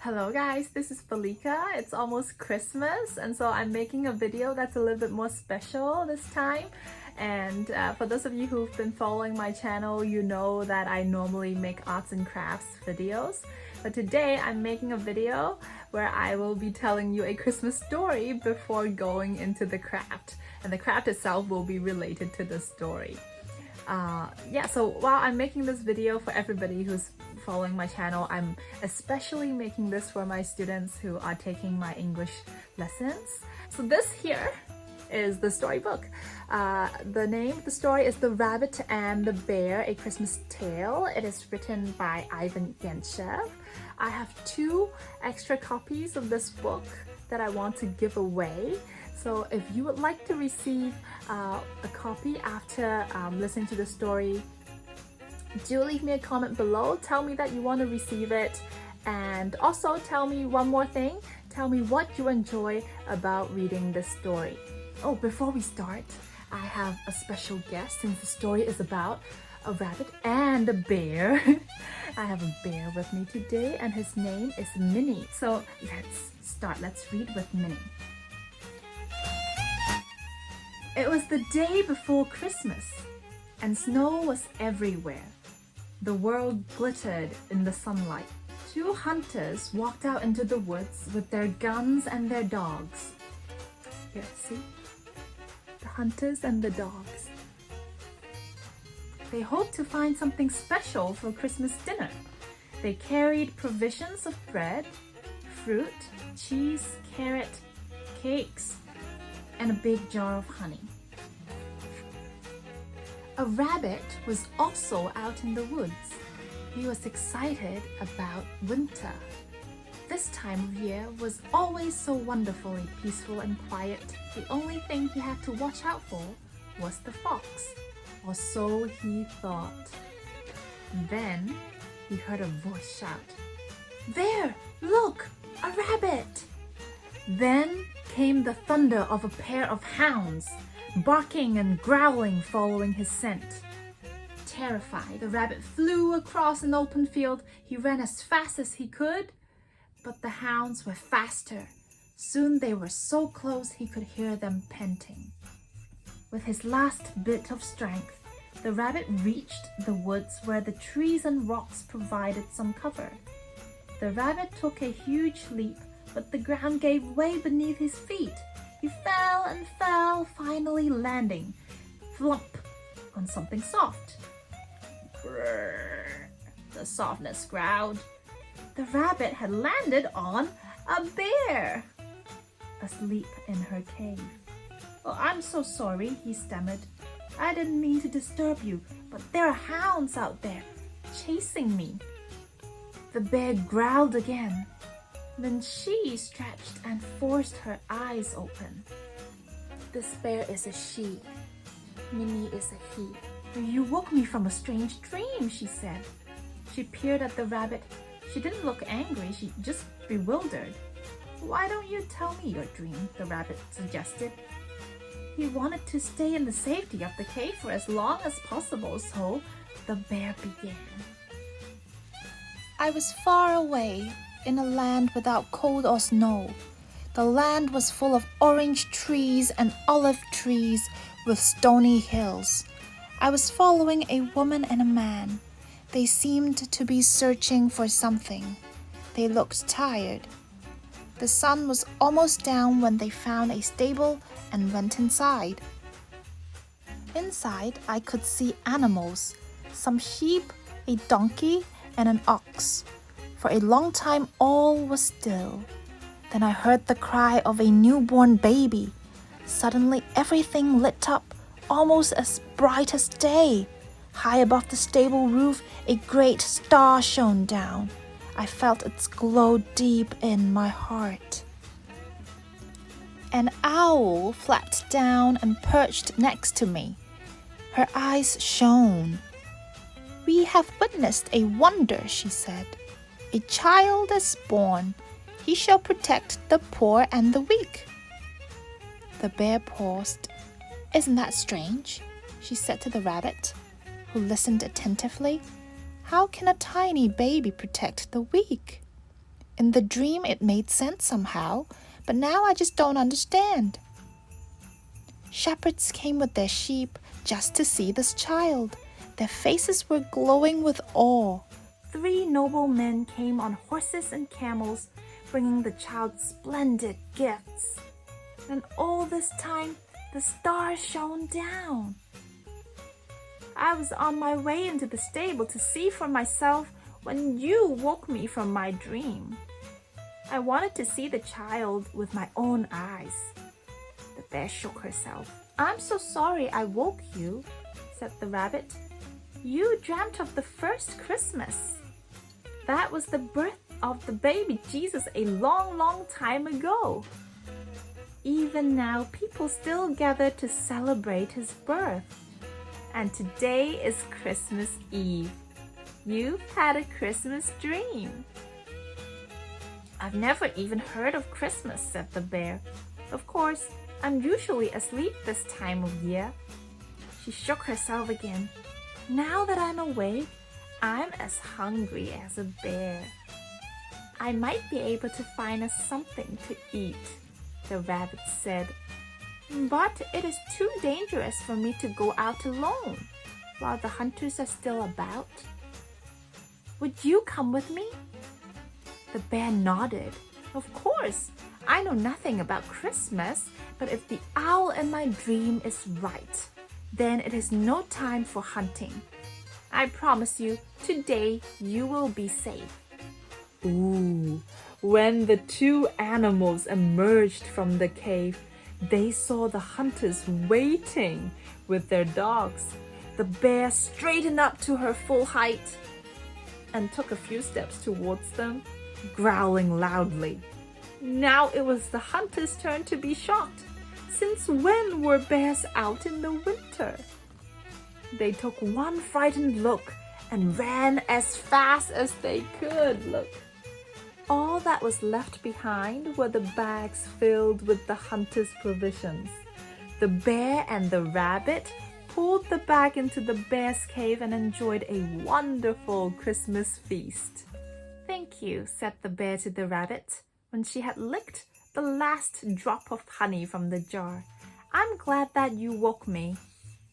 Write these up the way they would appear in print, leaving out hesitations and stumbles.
Hello guys, this is Felica. It's almost Christmas and so I'm making a video that's a little bit more special this time. And for those of you who've been following my channel, you know that I normally make arts and crafts videos. But today I'm making a video where I will be telling you a Christmas story before going into the craft. And the craft itself will be related to the story. So while I'm making this video for everybody who's following my channel, I'm especially making this for my students who are taking my English lessons. So this here is the storybook. The name of the story is The Rabbit and the Bear, A Christmas Tale. It is written by Ivan Genshev. I have 2 extra copies of this book that I want to give away. So if you would like to receive a copy after listening to the story, do leave me a comment below. Tell me that you want to receive it, and also tell me one more thing. Tell me what you enjoy about reading this story. Oh, before we start, I have a special guest since the story is about a rabbit and a bear. I have a bear with me today and his name is Minnie. So let's start. Let's read with Minnie. It was the day before Christmas and snow was everywhere. The world glittered in the sunlight. 2 hunters walked out into the woods with their guns and their dogs. Here, see? The hunters and the dogs. They hoped to find something special for Christmas dinner. They carried provisions of bread, fruit, cheese, carrot, cakes, and a big jar of honey. A rabbit was also out in the woods. He was excited about winter. This time of year was always so wonderfully peaceful and quiet. The only thing he had to watch out for was the fox, or so he thought. Then he heard a voice shout, "There! Look! A rabbit!" Then came the thunder of a pair of hounds, barking and growling following his scent. Terrified, the rabbit flew across an open field. He ran as fast as he could, but the hounds were faster. Soon they were so close he could hear them panting. With his last bit of strength, the rabbit reached the woods where the trees and rocks provided some cover. The rabbit took a huge leap, but the ground gave way beneath his feet. He fell and fell, finally landing, flump, on something soft. Grrr, the softness growled. The rabbit had landed on a bear, asleep in her cave. "Oh, I'm so sorry," he stammered. "I didn't mean to disturb you, but there are hounds out there, chasing me." The bear growled again. Then she stretched and forced her eyes open. "This bear is a she. Minnie is a he. You woke me from a strange dream," she said. She peered at the rabbit. She didn't look angry, she just bewildered. "Why don't you tell me your dream?" the rabbit suggested. He wanted to stay in the safety of the cave for as long as possible, so the bear began. "I was far away, in a land without cold or snow. The land was full of orange trees and olive trees with stony hills. I was following a woman and a man. They seemed to be searching for something. They looked tired. The sun was almost down when they found a stable and went inside. Inside, I could see animals, some sheep, a donkey, and an ox. For a long time, all was still. Then I heard the cry of a newborn baby. Suddenly, everything lit up, almost as bright as day. High above the stable roof, a great star shone down. I felt its glow deep in my heart. An owl flapped down and perched next to me. Her eyes shone. "We have witnessed a wonder," she said. "A child is born. He shall protect the poor and the weak." The bear paused. "Isn't that strange?" she said to the rabbit, who listened attentively. "How can a tiny baby protect the weak?" In the dream, it made sense somehow, but now I just don't understand. Shepherds came with their sheep just to see this child. Their faces were glowing with awe. 3 noble men came on horses and camels, bringing the child splendid gifts. And all this time, the stars shone down. I was on my way into the stable to see for myself when you woke me from my dream. I wanted to see the child with my own eyes. The bear shook herself. I'm so sorry I woke you, said the rabbit. You dreamt of the first Christmas. That was the birth of the baby Jesus a long, long time ago. Even now, people still gather to celebrate his birth. And today is Christmas Eve. You've had a Christmas dream. I've never even heard of Christmas, said the bear. Of course, I'm usually asleep this time of year. She shook herself again. Now that I'm awake, I'm as hungry as a bear. I might be able to find us something to eat, the rabbit said. But it is too dangerous for me to go out alone while the hunters are still about. Would you come with me? The bear nodded. Of course, I know nothing about Christmas, but if the owl in my dream is right, then it is no time for hunting. I promise you, today you will be safe. Ooh, when the 2 animals emerged from the cave, they saw the hunters waiting with their dogs. The bear straightened up to her full height and took a few steps towards them, growling loudly. Now it was the hunters' turn to be shocked. Since when were bears out in the winter? They took one frightened look and ran as fast as they could. Look. All that was left behind were the bags filled with the hunter's provisions. The bear and the rabbit pulled the bag into the bear's cave and enjoyed a wonderful Christmas feast. Thank you, said the bear to the rabbit when she had licked the last drop of honey from the jar. I'm glad that you woke me.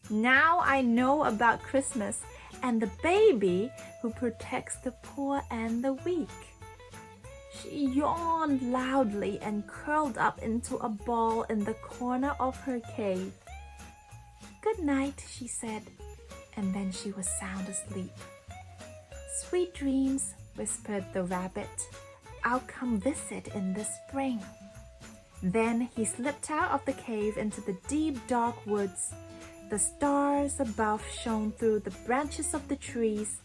Now I know about Christmas and the baby who protects the poor and the weak. She yawned loudly and curled up into a ball in the corner of her cave. Good night, she said, and then she was sound asleep. Sweet dreams, whispered the rabbit. I'll come visit in the spring. Then he slipped out of the cave into the deep, dark woods. The stars above shone through the branches of the trees.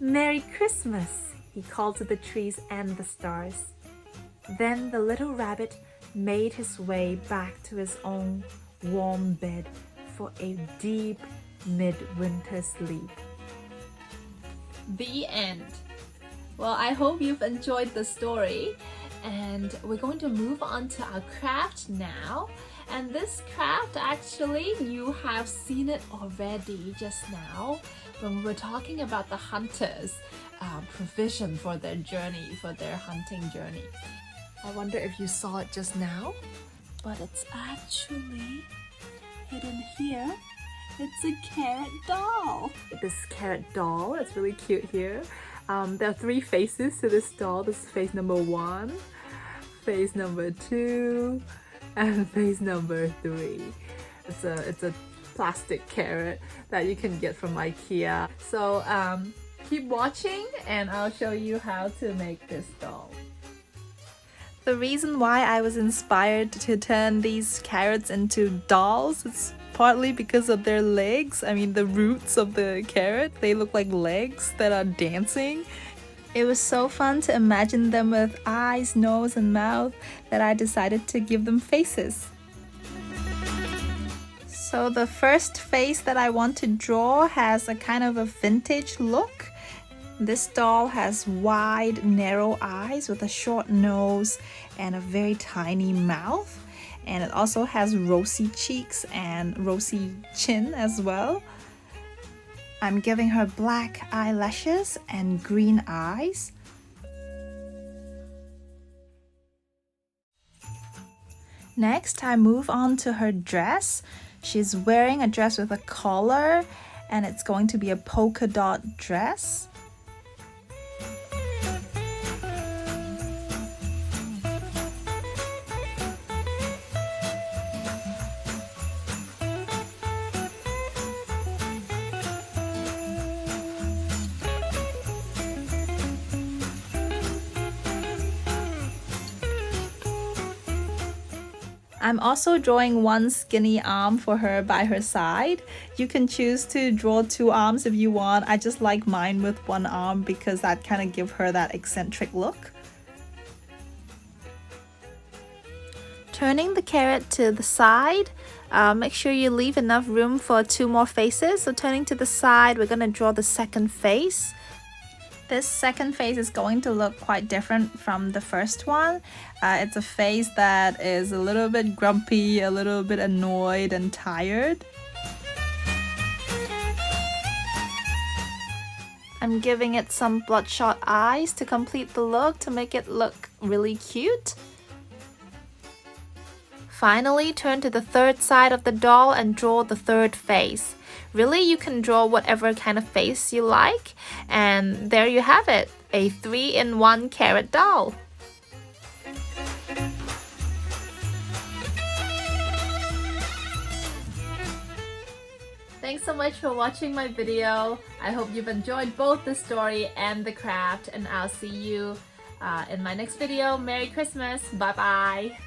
Merry Christmas, he called to the trees and the stars. Then the little rabbit made his way back to his own warm bed for a deep midwinter sleep. The end. Well, I hope you've enjoyed the story, and we're going to move on to our craft now. And this craft, actually, you have seen it already just now when we were talking about the hunters' provision for their journey, for their hunting journey. I wonder if you saw it just now, but it's actually hidden here. It's a carrot doll. This carrot doll, it's really cute here. There are 3 faces to this doll. This is face number 1, face number 2, and face number 3. It's a plastic carrot that you can get from IKEA. So keep watching and I'll show you how to make this doll. The reason why I was inspired to turn these carrots into dolls is partly because of their legs. I mean, the roots of the carrot, they look like legs that are dancing. It was so fun to imagine them with eyes, nose, and mouth that I decided to give them faces. So the first face that I want to draw has a kind of a vintage look. This doll has wide, narrow eyes with a short nose and a very tiny mouth. And it also has rosy cheeks and rosy chin as well. I'm giving her black eyelashes and green eyes. Next, I move on to her dress. She's wearing a dress with a collar, and it's going to be a polka dot dress. I'm also drawing one skinny arm for her by her side. You can choose to draw two arms if you want. I just like mine with one arm because that kind of gives her that eccentric look. Turning the carrot to the side, make sure you leave enough room for two more faces. So turning to the side, we're going to draw the second face. This second face is going to look quite different from the first one. It's a face that is a little bit grumpy, a little bit annoyed and tired. I'm giving it some bloodshot eyes to complete the look, to make it look really cute. Finally, turn to the third side of the doll and draw the third face. Really, you can draw whatever kind of face you like, and there you have it, a 3-in-1 carrot doll. Thanks so much for watching my video. I hope you've enjoyed both the story and the craft, and I'll see you in my next video. Merry Christmas. Bye bye.